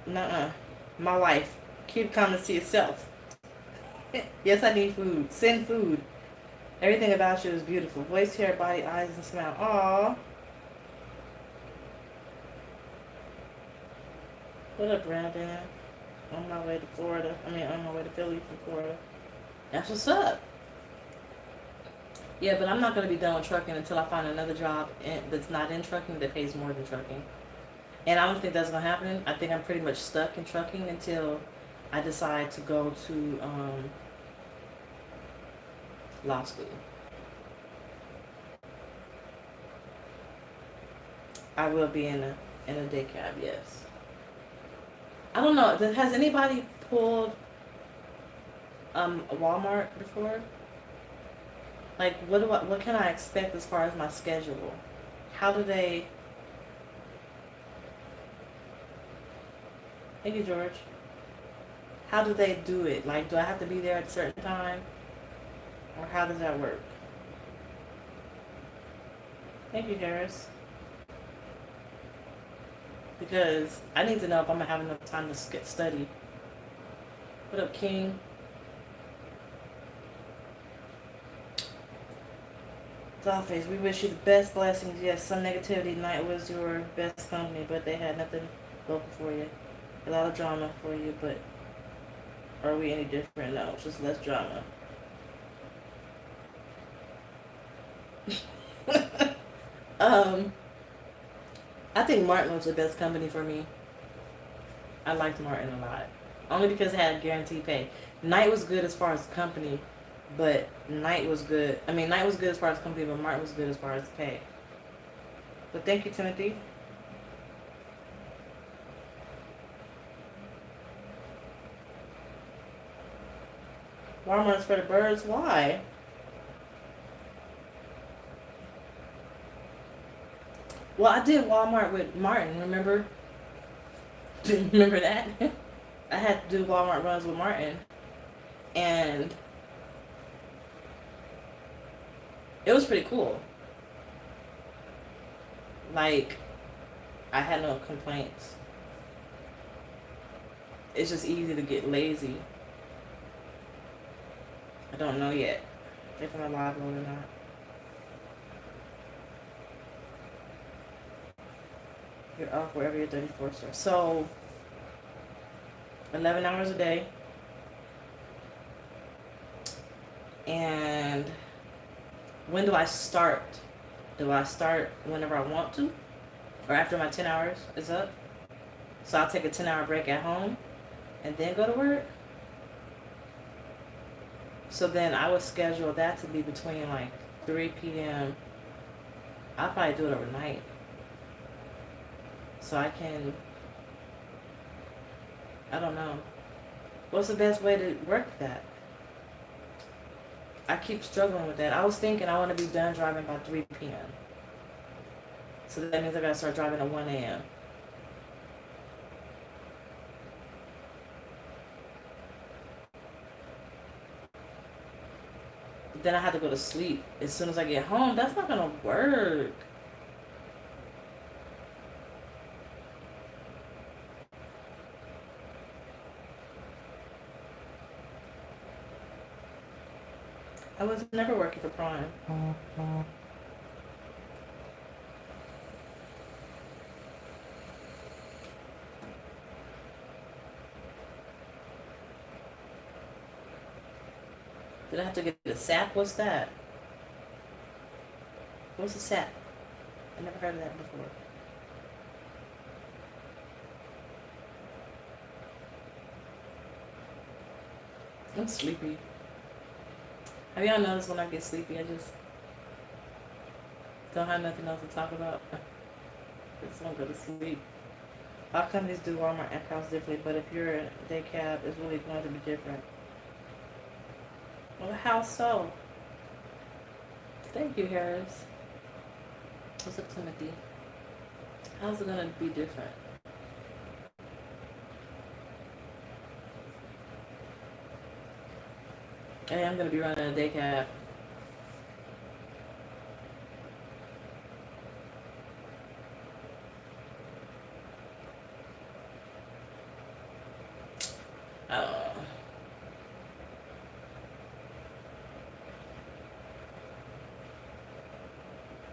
nuh-uh. My wife, keep coming to yourself. Yes, I need food. Send food. Everything about you is beautiful. Voice, hair, body, eyes, and smile. Aww. What up, Brandon? On my way to Florida. On my way to Philly from Florida. That's what's up. Yeah, but I'm not going to be done with trucking until I find another job that's not in trucking that pays more than trucking. And I don't think that's going to happen. I think I'm pretty much stuck in trucking until I decide to go to law school. I will be in a day cab, yes. I don't know. Has anybody pulled Walmart before? Like, what can I expect as far as my schedule? How do they? Thank you, George. How do they do it? Like, do I have to be there at a certain time? Or how does that work? Thank you, Harris. Because I need to know if I'm going to have enough time to study. What up, King? DollFace, we wish you the best blessings. Yes, some negativity tonight was your best company, but they had nothing local for you. A lot of drama for you, but are we any different? No, just less drama. I think Martin was the best company for me. I liked Martin a lot. Only because it had guaranteed pay. Knight was good as far as the company, but Knight was good. Knight was good as far as the company, but Martin was good as far as the pay. But thank you, Timothy. Walmart's for the birds. Why? Well, I did Walmart with Martin, remember? Remember that? I had to do Walmart runs with Martin. And it was pretty cool. Like, I had no complaints. It's just easy to get lazy. I don't know yet if I'm alive or not. You're off wherever your 34 starts. So 11 hours a day. And when do I start? Do I start whenever I want to? Or after my 10 hours is up? So I'll take a 10-hour break at home and then go to work? So then I would schedule that to be between like 3 p.m. I'll probably do it overnight. So I can, I don't know. What's the best way to work that? I keep struggling with that. I was thinking I want to be done driving by 3 p.m. So that means I gotta start driving at 1 a.m. But then I have to go to sleep as soon as I get home. That's not gonna work. I was never working for Prime. Did I have to get the SAP? What's that? What's a SAP? I never heard of that before. I'm sleepy. Have y'all noticed when I get sleepy, I just don't have nothing else to talk about? Just want to go to sleep. All companies do Walmart accounts differently, but if you're a day cab, it's really going to be different. Well, how so? Thank you, Harris. What's up, Timothy? How's it going to be different? Hey, I'm going to be running a day cab. I don't know.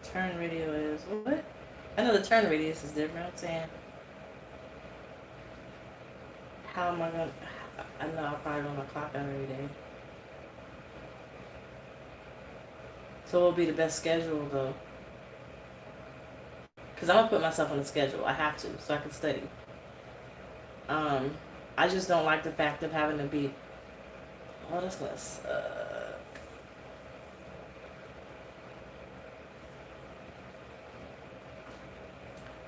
Turn radio is what? I know the turn radius is different. I'm saying, how am I going to... I know I'll probably run my clock out every day. So what will be the best schedule, though? Because I'm going to put myself on a schedule. I have to, so I can study. I just don't like the fact of having to be... Oh, that's going to suck.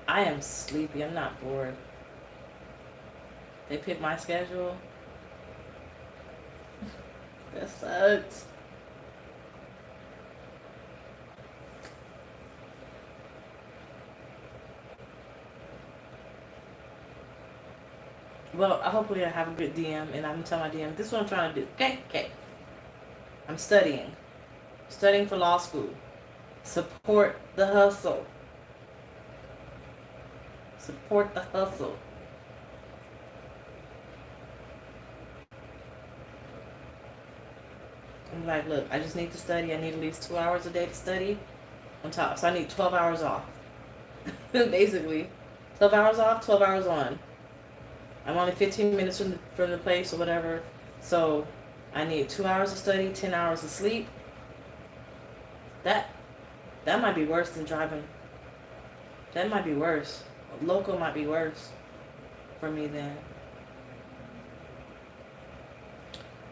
I am sleepy. I'm not bored. They picked my schedule. That sucks. Well, hopefully I have a good DM, and I'm telling my DM, this is what I'm trying to do. Okay. I'm studying. Studying for law school. Support the hustle. Support the hustle. I'm like, look, I just need to study. I need at least 2 hours a day to study on top. So I need 12 hours off. Basically. 12 hours off, 12 hours on. I'm only 15 minutes from the place or whatever. So I need 2 hours of study, 10 hours of sleep. That might be worse than driving. That might be worse. Local might be worse for me then.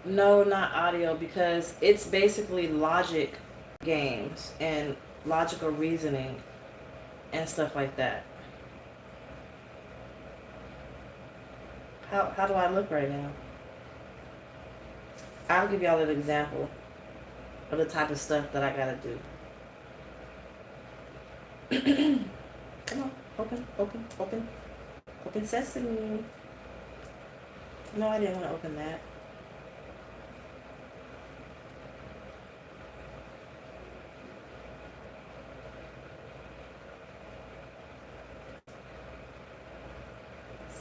No, not audio, because it's basically logic games and logical reasoning and stuff like that. How do I look right now? I'll give y'all an example of the type of stuff that I gotta do. Come on, open sesame. No, I didn't want to open that.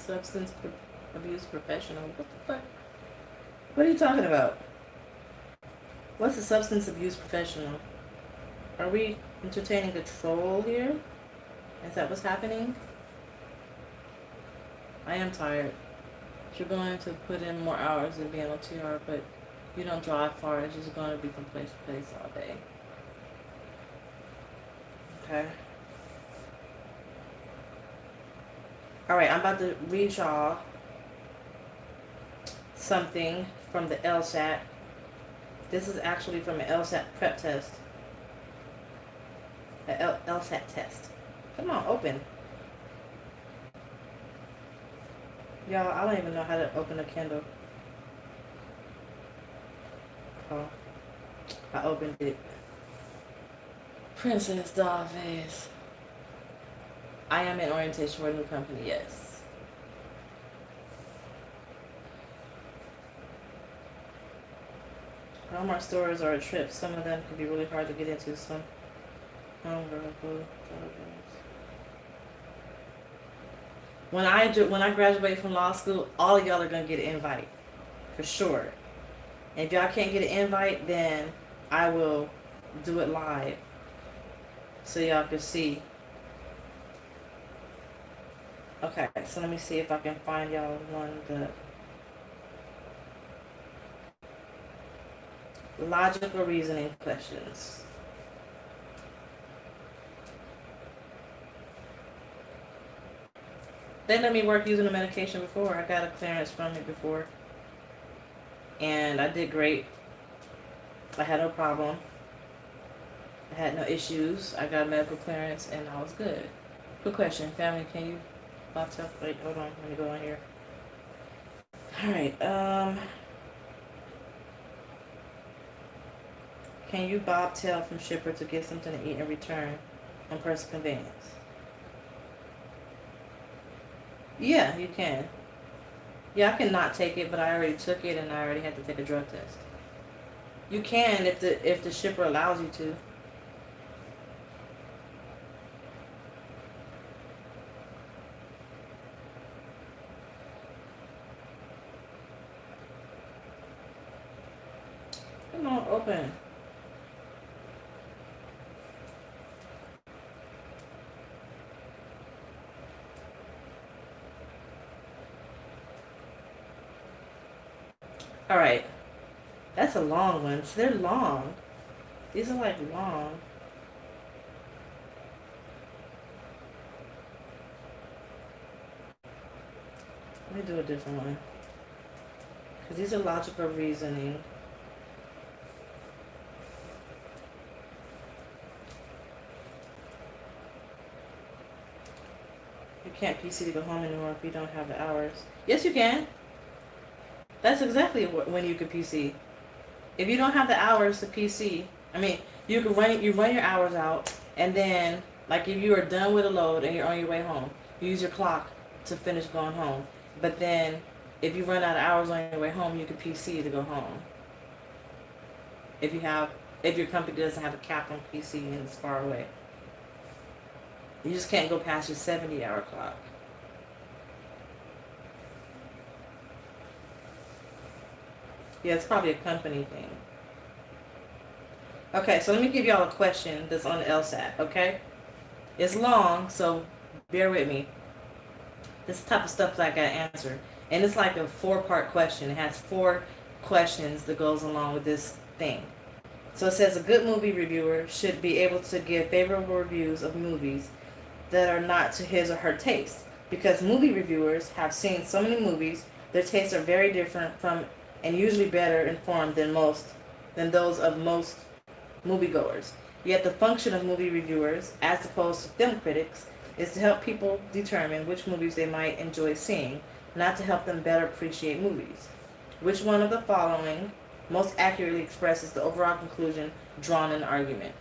Substance abuse professional. What the fuck? What are you talking about? What's a substance abuse professional? Are we entertaining a troll here? Is that what's happening? I am tired. You're going to put in more hours than being on TR, but you don't drive far. It's just going to be from place to place all day. Okay. Alright, I'm about to read y'all something from the LSAT. This is actually from an LSAT prep test. An LSAT test. Come on, open. Y'all, I don't even know how to open a Kindle. Oh, I opened it. Princess DollFace. I am in orientation for a new company, yes. Walmart stores are a trip. Some of them can be really hard to get into. Some when I graduate from law school, all of y'all are gonna get an invite, for sure. And if y'all can't get an invite, then I will do it live, so y'all can see. Okay, so let me see if I can find y'all one the logical reasoning questions. They let me work using the medication before. I got a clearance from it before. And I did great. I had no problem. I had no issues. I got a medical clearance and I was good. Good question. Family, can you wait, hold on. Let me go in here. Alright, can you bobtail from shipper to get something to eat in return on personal convenience? Yeah, you can. Yeah, I can not take it, but I already took it and I already had to take a drug test. You can if the shipper allows you to. Come on, open. Alright. That's a long one. So they're long. These are like long. Let me do a different one. Because these are logical reasoning. You can't PC to go home anymore if you don't have the hours. Yes, you can. That's exactly when you could PC. If you don't have the hours to PC, I mean, you run your hours out, and then, like, if you are done with a load and you're on your way home, you use your clock to finish going home. But then, if you run out of hours on your way home, you can PC to go home. If your company doesn't have a cap on PC and it's far away. You just can't go past your 70-hour clock. Yeah, it's probably a company thing. Okay, so let me give y'all a question that's on the LSAT, okay? It's long, so bear with me. This is the type of stuff that I gotta answer. And it's like a 4-part question. It has 4 questions that goes along with this thing. So it says a good movie reviewer should be able to give favorable reviews of movies that are not to his or her taste. Because movie reviewers have seen so many movies, their tastes are very different from and usually better informed than those of most moviegoers. Yet the function of movie reviewers, as opposed to film critics, is to help people determine which movies they might enjoy seeing, not to help them better appreciate movies. Which one of the following most accurately expresses the overall conclusion drawn in the argument?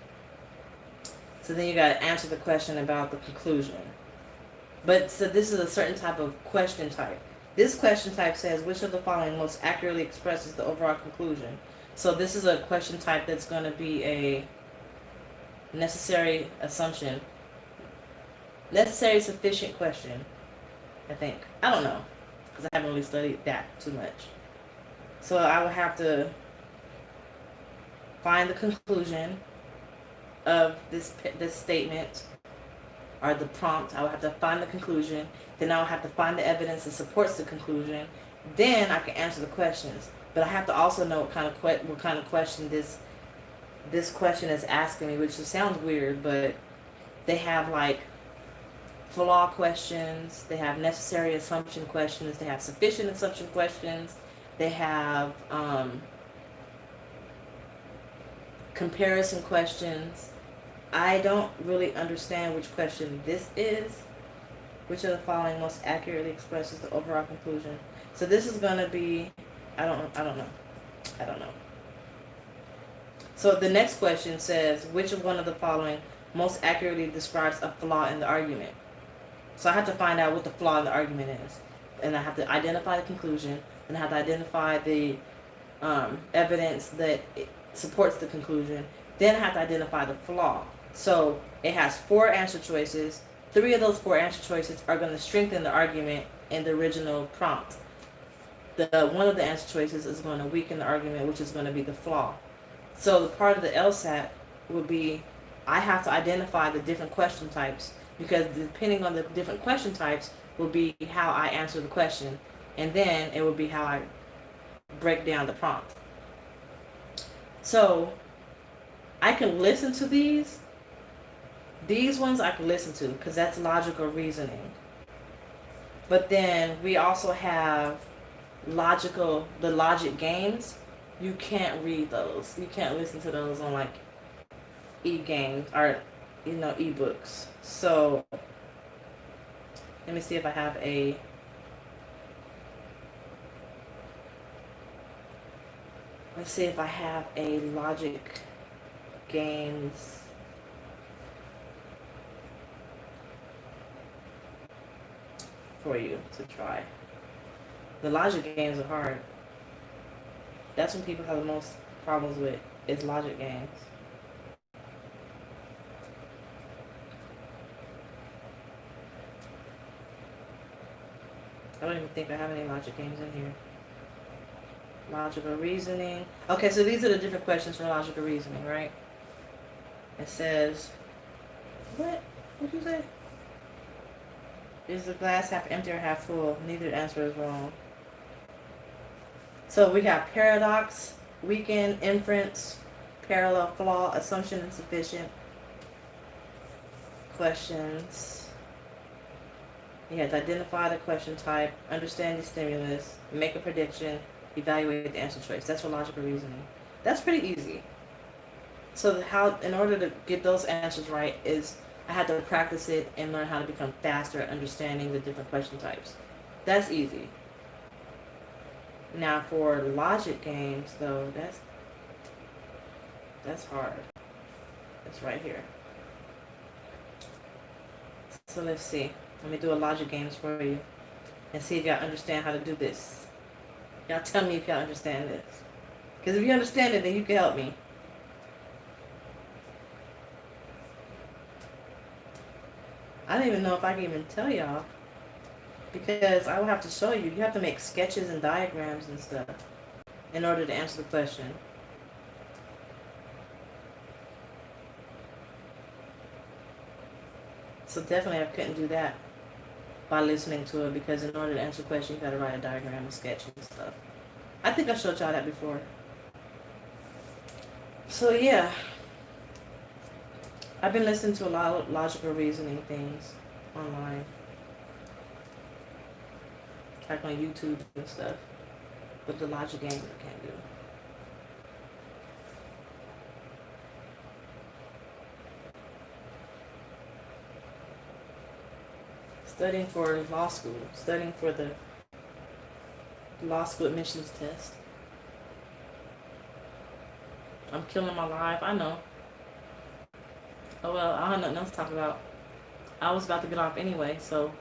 So then you got to answer the question about the conclusion. But so this is a certain type of question type. This question type says, which of the following most accurately expresses the overall conclusion? So this is a question type that's going to be a necessary assumption. Necessary sufficient question. I think. I don't know, because I haven't really studied that too much. So I would have to find the conclusion of this statement or the prompt. I would have to find the conclusion. Then I would have to find the evidence that supports the conclusion. Then I can answer the questions. But I have to also know what kind of question this question is asking me, which sounds weird, but they have like flaw questions, they have necessary assumption questions, they have sufficient assumption questions, they have comparison questions. I don't really understand which question this is. Which of the following most accurately expresses the overall conclusion? So this is going to be, I don't know. So the next question says, which of one of the following most accurately describes a flaw in the argument? So I have to find out what the flaw in the argument is. And I have to identify the conclusion, and I have to identify the evidence that supports the conclusion. Then I have to identify the flaw. So it has 4 answer choices. 3 of those 4 answer choices are going to strengthen the argument in the original prompt. One of the answer choices is going to weaken the argument, which is going to be the flaw. So the part of the LSAT would be, I have to identify the different question types, because depending on the different question types will be how I answer the question, and then it will be how I break down the prompt. So I can listen to these ones I can listen to, because that's logical reasoning. But then we also have the logic games. You can't read those. You can't listen to those on like e-games or ebooks. So let me see if I have a logic games for you to try. The logic games are hard. That's when people have the most problems with, is logic games. I don't even think I have any logic games in here. Logical reasoning. Okay, so these are the different questions for logical reasoning, right? It says, what did you say? Is the glass half empty or half full? Neither answer is wrong. So we got paradox, weaken, inference, parallel, flaw, assumption, insufficient questions. You have to identify the question type, understand the stimulus, make a prediction, evaluate the answer choice. That's for logical reasoning. That's pretty easy. So in order to get those answers right, is I had to practice it and learn how to become faster at understanding the different question types. That's easy. Now for logic games, though, that's hard. It's right here. So let's see. Let me do a logic games for you and see if y'all understand how to do this. Y'all tell me if y'all understand this. Because if you understand it, then you can help me. I don't even know if I can even tell y'all, because I will have to show you. You have to make sketches and diagrams and stuff in order to answer the question. So definitely I couldn't do that by listening to it, because in order to answer the question, you got to write a diagram and sketch and stuff. I think I showed y'all that before. So yeah, I've been listening to a lot of logical reasoning things online, like on YouTube and stuff, but the logic games I can't do. Studying for law school, studying for the law school admissions test. I'm killing my life, I know. Oh well, I have nothing else to talk about. I was about to get off anyway, so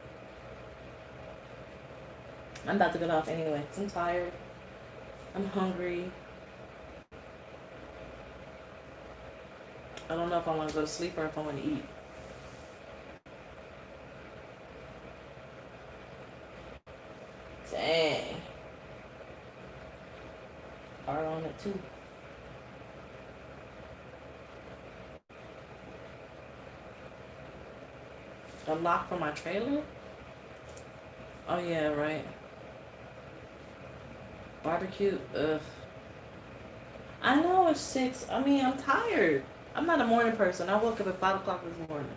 I'm about to get off anyway. I'm tired. I'm hungry. I don't know if I want to go to sleep or if I want to eat. A lock for my trailer? Oh yeah, right. Barbecue. Ugh. I know it's 6. I mean, I'm tired. I'm not a morning person. I woke up at 5 o'clock this morning.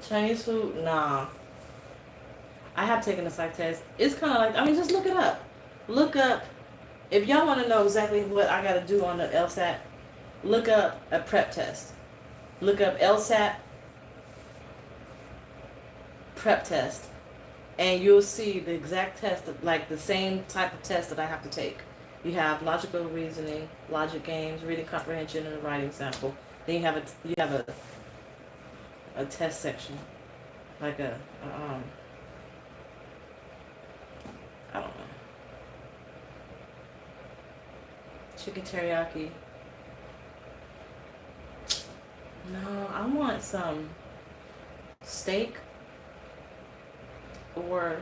Chinese food? Nah. I have taken a psych test. It's kind of like, I mean, just look it up. Look up. If y'all want to know exactly what I got to do on the LSAT, look up a prep test. Look up LSAT prep test. And you'll see the exact test, like the same type of test that I have to take. You have logical reasoning, logic games, reading comprehension, and a writing sample. Then you have a test section, like I don't know, chicken teriyaki. No, I want some steak or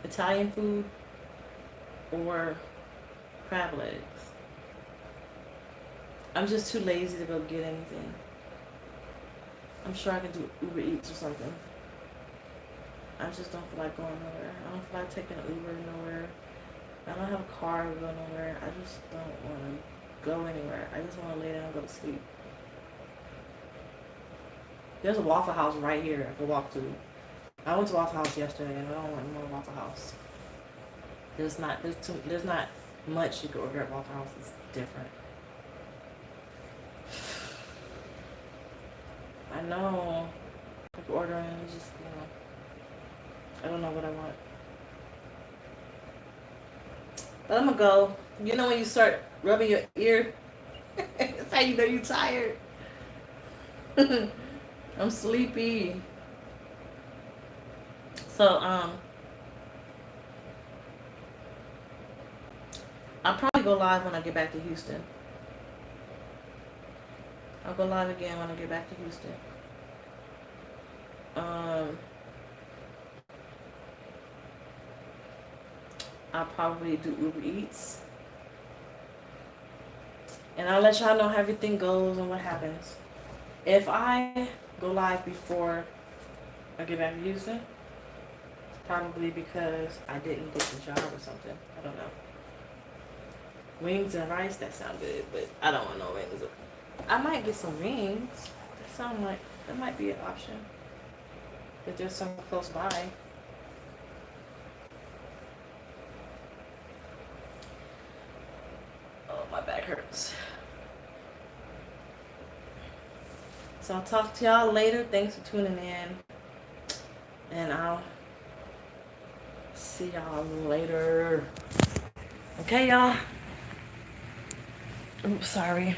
Italian food or crab legs. I'm just too lazy to go get anything. I'm sure I can do Uber Eats or something. I just don't feel like going nowhere. I don't feel like taking an Uber nowhere. I don't have a car to go nowhere. I just don't want to go anywhere. I just want to lay down and go to sleep. There's a Waffle House right here I could walk to. I went to Waffle House yesterday and I don't want more Waffle House. There's not much you can order at Waffle House. It's different. I know. Like ordering is just, I don't know what I want. But I'm gonna go. You know when you start rubbing your ear? That's how you know you're tired. I'm sleepy. So, I'll probably go live when I get back to Houston. I'll go live again when I get back to Houston. I'll probably do Uber Eats. And I'll let y'all know how everything goes and what happens. If I go live before I get back to Houston, it's probably because I didn't get the job or something. I don't know. Wings and rice, that sound good, but I don't want no wings. I might get some wings. That might be an option. If there's some close by. Oh, my back hurts. So I'll talk to y'all later. Thanks for tuning in. And I'll see y'all later. Okay, y'all? Oops, sorry.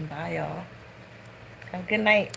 Bye, y'all. Have a good night.